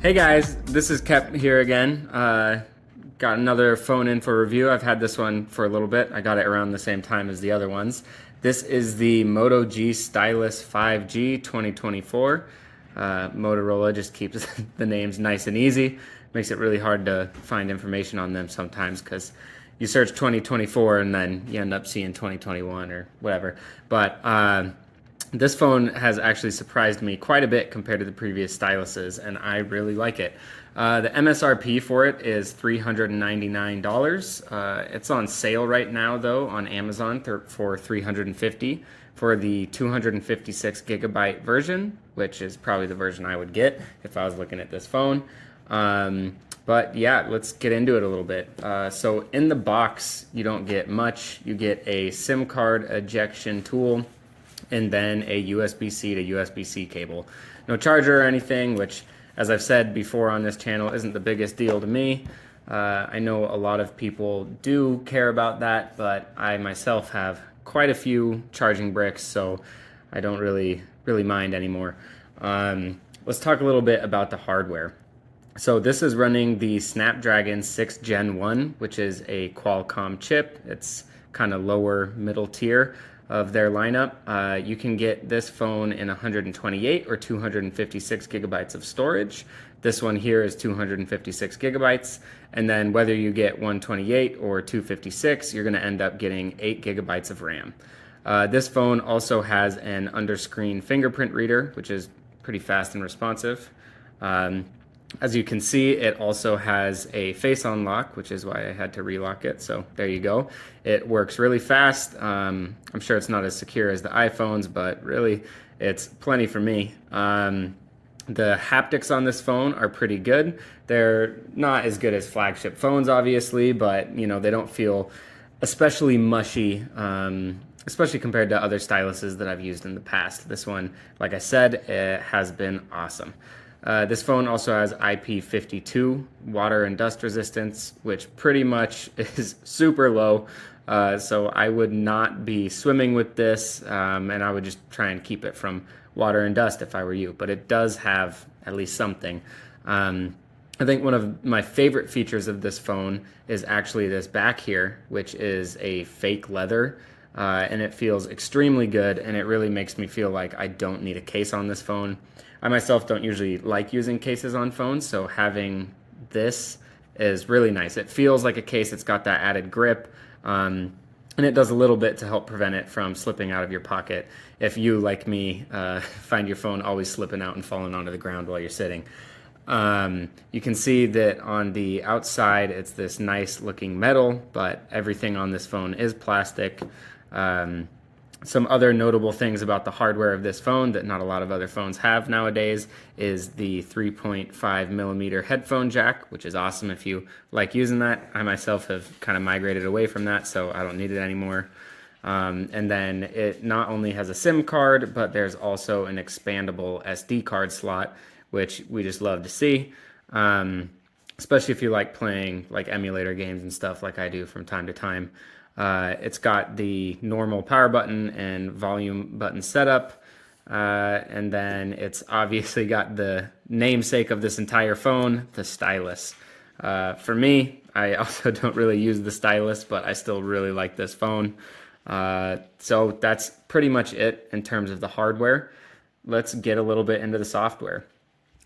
Hey guys, this is Kep here again. Got another phone in for review. I've had this one for a little bit. I got it around the same time as the other ones. This is the Moto G Stylus 5G 2024. Motorola just keeps the names nice and easy. Makes it really hard to find information on them sometimes because you search 2024 and then you end up seeing 2021 or whatever. But this phone has actually surprised me quite a bit compared to the previous styluses, and I really like it. The MSRP for it is $399. It's on sale right now, though, on Amazon for $350 for the 256 gigabyte version, which is probably the version I would get if I was looking at this phone. But yeah, let's get into it a little bit. So in the box, you don't get much. You get a SIM card ejection tool, and then a USB-C to USB-C cable. No charger or anything, which, as I've said before on this channel, isn't the biggest deal to me. I know a lot of people do care about that, but I myself have quite a few charging bricks, so I don't really mind anymore. Let's talk a little bit about the hardware. So this is running the Snapdragon 6th Gen 1, which is a Qualcomm chip. It's kind of lower middle tier of their lineup. You can get this phone in 128 or 256 gigabytes of storage. This one here is 256 gigabytes. And then whether you get 128 or 256, you're gonna end up getting 8 gigabytes of RAM. This phone also has an under-screen fingerprint reader, which is pretty fast and responsive. As you can see, it also has a face unlock, which is why I had to relock it. So there you go. It works really fast. I'm sure it's not as secure as the iPhones, but really it's plenty for me. The haptics on this phone are pretty good. They're not as good as flagship phones, obviously, but you know, they don't feel especially mushy, especially compared to other styluses that I've used in the past. This one, like I said, it has been awesome. This phone also has IP52 water and dust resistance, which pretty much is super low. So I would not be swimming with this, and I would just try and keep it from water and dust if I were you. But it does have at least something. I think one of my favorite features of this phone is actually this back here, which is a fake leather. And it feels extremely good, and it really makes me feel like I don't need a case on this phone. I myself don't usually like using cases on phones, so having this is really nice. It feels like a case. It's got that added grip, and it does a little bit to help prevent it from slipping out of your pocket if you, like me, find your phone always slipping out and falling onto the ground while you're sitting. You can see that on the outside it's this nice looking metal, but everything on this phone is plastic. Some other notable things about the hardware of this phone that not a lot of other phones have nowadays is the 3.5 millimeter headphone jack, which is awesome if you like using that. I myself have kind of migrated away from that, so I don't need it anymore. And then it not only has a SIM card, but there's also an expandable SD card slot, which we just love to see. Especially if you like playing like emulator games and stuff like I do from time to time. It's got the normal power button and volume button setup, and then it's obviously got the namesake of this entire phone, the stylus. For me, I also don't really use the stylus, but I still really like this phone. So that's pretty much it in terms of the hardware. Let's get a little bit into the software.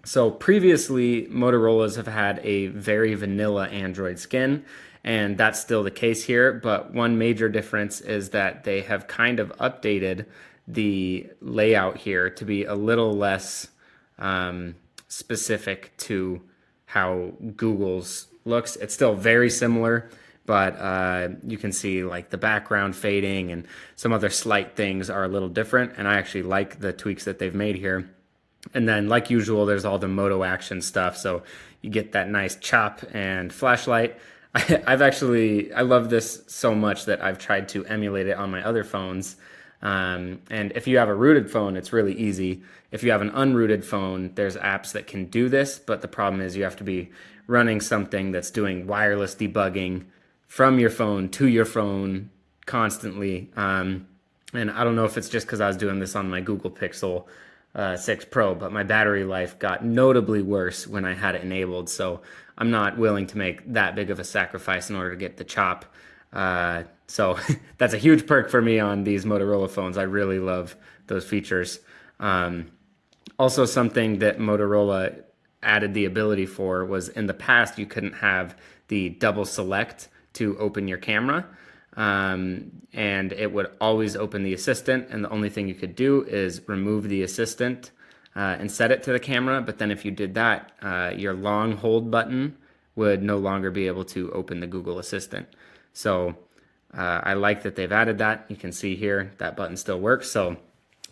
So previously, Motorola's have had a very vanilla Android skin, and that's still the case here, but one major difference is that they have kind of updated the layout here to be a little less specific to how Google's looks. It's still very similar, but you can see like the background fading and some other slight things are a little different, and I actually like the tweaks that they've made here. And then, like usual, there's all the Moto Actions stuff, so you get that nice chop and flashlight. I love this so much that I've tried to emulate it on my other phones. And if you have a rooted phone, it's really easy. If you have an unrooted phone, there's apps that can do this, but the problem is you have to be running something that's doing wireless debugging from your phone to your phone constantly. And I don't know if it's just because I was doing this on my Google Pixel, 6 Pro, but my battery life got notably worse when I had it enabled. So I'm not willing to make that big of a sacrifice in order to get the chop. So that's a huge perk for me on these Motorola phones. I really love those features. Also, something that Motorola added the ability for was in the past you couldn't have the double select to open your camera. And it would always open the assistant, and the only thing you could do is remove the assistant and set it to the camera. But then if you did that, your long hold button would no longer be able to open the Google Assistant. So I like that they've added that. You can see here that button still works. So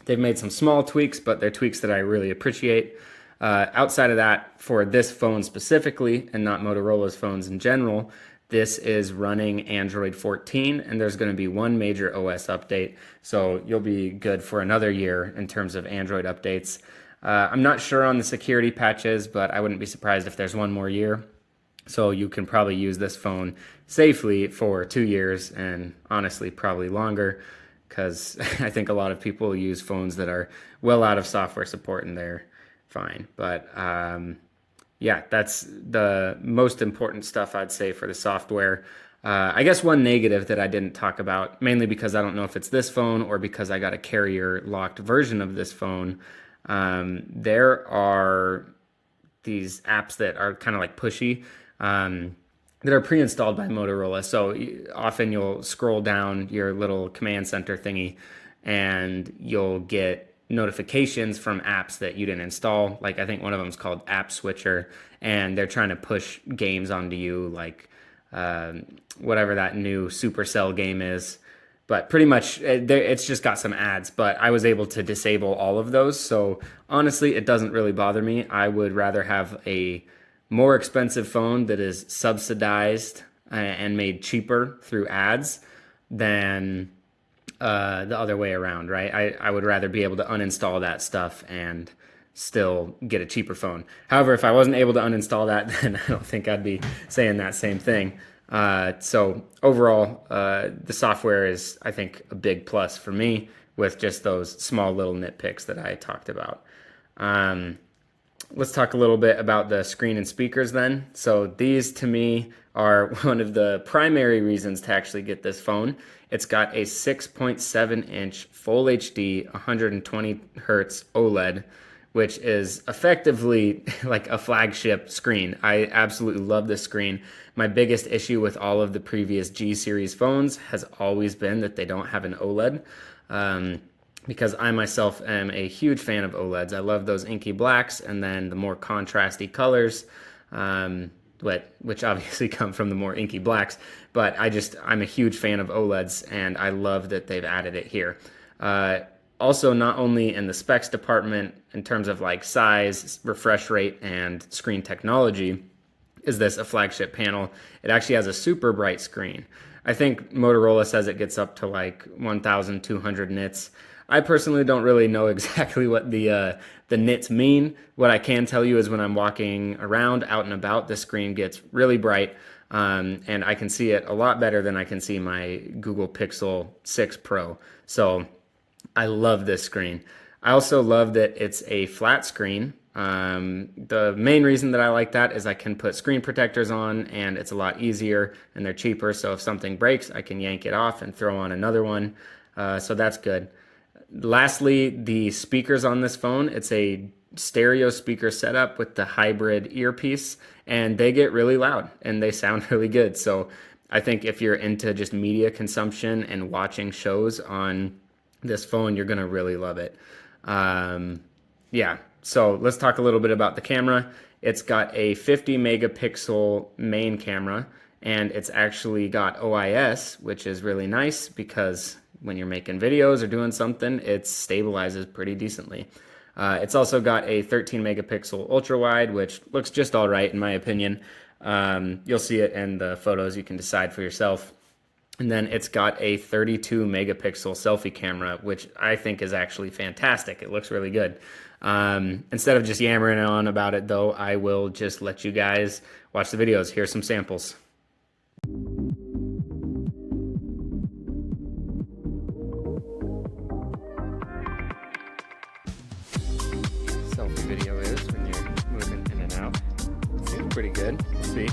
they've made some small tweaks, but they're tweaks that I really appreciate. Outside of that, for this phone specifically, and not Motorola's phones in general, this is running Android 14, and there's going to be one major OS update. So you'll be good for another year in terms of Android updates. I'm not sure on the security patches, but I wouldn't be surprised if there's one more year. So you can probably use this phone safely for 2 years, and honestly, probably longer, because I think a lot of people use phones that are well out of software support and they're fine. But yeah, that's the most important stuff I'd say for the software. I guess one negative that I didn't talk about, mainly because I don't know if it's this phone or because I got a carrier locked version of this phone, there are these apps that are kind of like pushy, that are pre-installed by Motorola. So often you'll scroll down your little command center thingy and you'll get notifications from apps that you didn't install. Like I think one of them is called App Switcher, and they're trying to push games onto you, like whatever that new Supercell game is. But pretty much it's just got some ads, but I was able to disable all of those. So honestly, it doesn't really bother me. I would rather have a more expensive phone that is subsidized and made cheaper through ads than the other way around, right? I would rather be able to uninstall that stuff and still get a cheaper phone. However, if I wasn't able to uninstall that, then I don't think I'd be saying that same thing. So overall, the software is, I think, a big plus for me with just those small little nitpicks that I talked about. Let's talk a little bit about the screen and speakers then. So these to me are one of the primary reasons to actually get this phone. It's got a 6.7 inch full HD 120 hertz OLED, which is effectively like a flagship screen. I absolutely love this screen. My biggest issue with all of the previous G series phones has always been that they don't have an OLED. Because I myself am a huge fan of OLEDs. I love those inky blacks and then the more contrasty colors, which obviously come from the more inky blacks. But I'm a huge fan of OLEDs, and I love that they've added it here. Also, not only in the specs department in terms of like size, refresh rate, and screen technology, is this a flagship panel. It actually has a super bright screen. I think Motorola says it gets up to like 1,200 nits. I personally don't really know exactly what the nits mean. What I can tell you is when I'm walking around out and about, the screen gets really bright, and I can see it a lot better than I can see my Google Pixel 6 Pro. So I love this screen. I also love that it's a flat screen. The main reason that I like that is I can put screen protectors on, and it's a lot easier and they're cheaper. So if something breaks, I can yank it off and throw on another one. So that's good. Lastly, the speakers on this phone, it's a stereo speaker setup with the hybrid earpiece, and they get really loud and they sound really good. So I think if you're into just media consumption and watching shows on this phone, you're gonna really love it. Yeah, so let's talk a little bit about the camera. It's got a 50 megapixel main camera, and it's actually got OIS, which is really nice because when you're making videos or doing something, it stabilizes pretty decently. It's also got a 13 megapixel ultra wide, which looks just all right in my opinion. You'll see it in the photos, you can decide for yourself. And then it's got a 32 megapixel selfie camera, which I think is actually fantastic. It looks really good. Instead of just yammering on about it though, I will just let you guys watch the videos. Here's some samples. good. We'll see.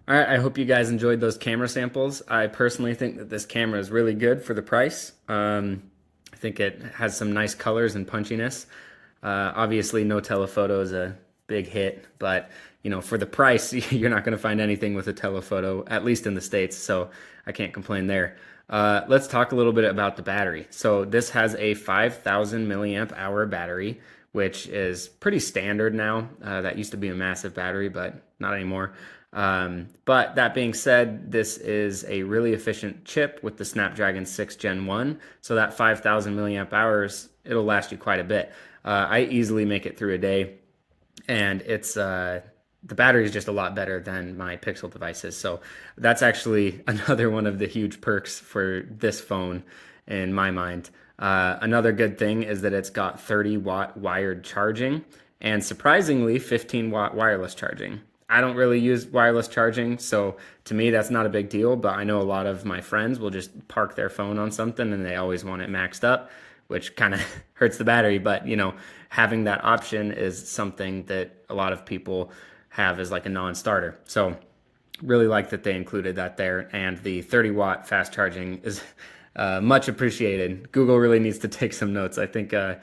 All right, I hope you guys enjoyed those camera samples. I personally think that this camera is really good for the price. I think it has some nice colors and punchiness. Obviously, no telephoto is a big hit, but you know, for the price, you're not going to find anything with a telephoto, at least in the States, so I can't complain there. Let's talk a little bit about the battery. So this has a 5,000 milliamp hour battery, which is pretty standard now. That used to be a massive battery, but not anymore. But that being said, this is a really efficient chip with the Snapdragon 6 Gen 1. So that 5,000 milliamp hours, it'll last you quite a bit. I easily make it through a day, and it's the battery is just a lot better than my Pixel devices. So that's actually another one of the huge perks for this phone in my mind. Another good thing is that it's got 30-watt wired charging and surprisingly 15-watt wireless charging. I don't really use wireless charging, so to me that's not a big deal, but I know a lot of my friends will just park their phone on something and they always want it maxed up, which kind of hurts the battery. But you know, having that option is something that a lot of people have as like a non-starter. So really like that they included that there, and the 30-watt fast charging is much appreciated. Google really needs to take some notes. I think the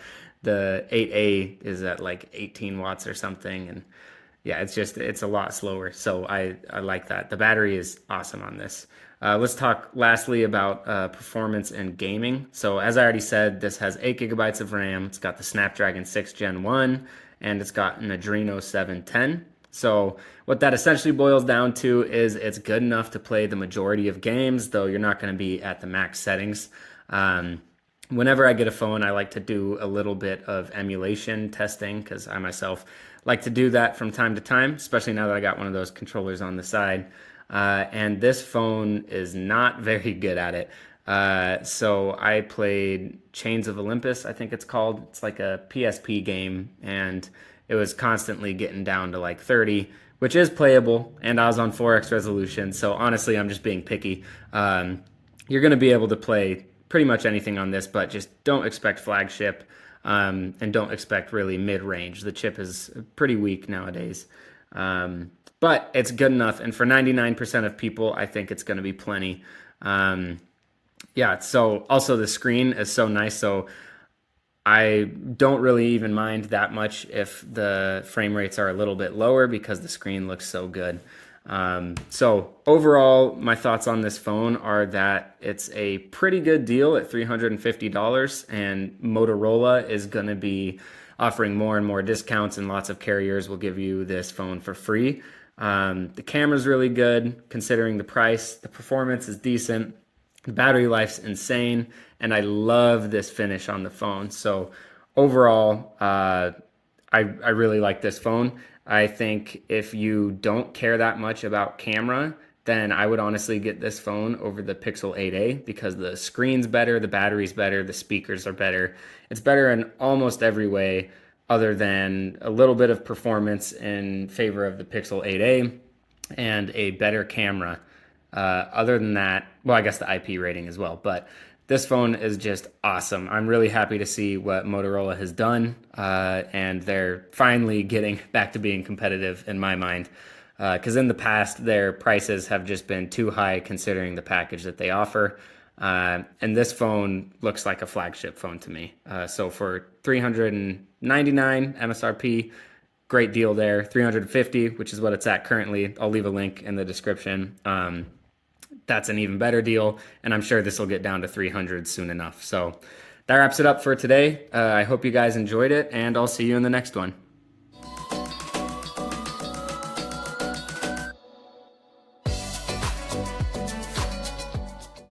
8A is at like 18 watts or something, and yeah, it's a lot slower. So I like that. The battery is awesome on this. Let's talk lastly about performance and gaming. So as I already said, this has 8 gigabytes of RAM. It's got the Snapdragon 6 Gen 1, and it's got an Adreno 710. So what that essentially boils down to is it's good enough to play the majority of games, though you're not going to be at the max settings. Whenever I get a phone, I like to do a little bit of emulation testing because I myself like to do that from time to time, especially now that I got one of those controllers on the side. And this phone is not very good at it. So I played Chains of Olympus, I think it's called. It's like a PSP game, and it was constantly getting down to like 30, which is playable, and I was on 4x resolution. So honestly, I'm just being picky. You're going to be able to play pretty much anything on this, but just don't expect flagship, and don't expect really mid-range. The chip is pretty weak nowadays. But it's good enough. And for 99% of people, I think it's going to be plenty. Yeah, so also the screen is so nice. So I don't really even mind that much if the frame rates are a little bit lower because the screen looks so good. So overall, my thoughts on this phone are that it's a pretty good deal at $350, and Motorola is going to be offering more and more discounts, and lots of carriers will give you this phone for free. The camera's really good considering the price. The performance is decent. The battery life's insane, and I love this finish on the phone. So overall, I really like this phone. I think if you don't care that much about camera, then I would honestly get this phone over the Pixel 8a because the screen's better, the battery's better, the speakers are better. It's better in almost every way other than a little bit of performance in favor of the Pixel 8a and a better camera. Other than that, well, I guess the IP rating as well, but this phone is just awesome. I'm really happy to see what Motorola has done, and they're finally getting back to being competitive in my mind. Because in the past, their prices have just been too high considering the package that they offer. And this phone looks like a flagship phone to me. So for $399 MSRP, great deal there. $350, which is what it's at currently. I'll leave a link in the description. That's an even better deal, and I'm sure this will get down to 300 soon enough. So that wraps it up for today. I hope you guys enjoyed it, and I'll see you in the next one.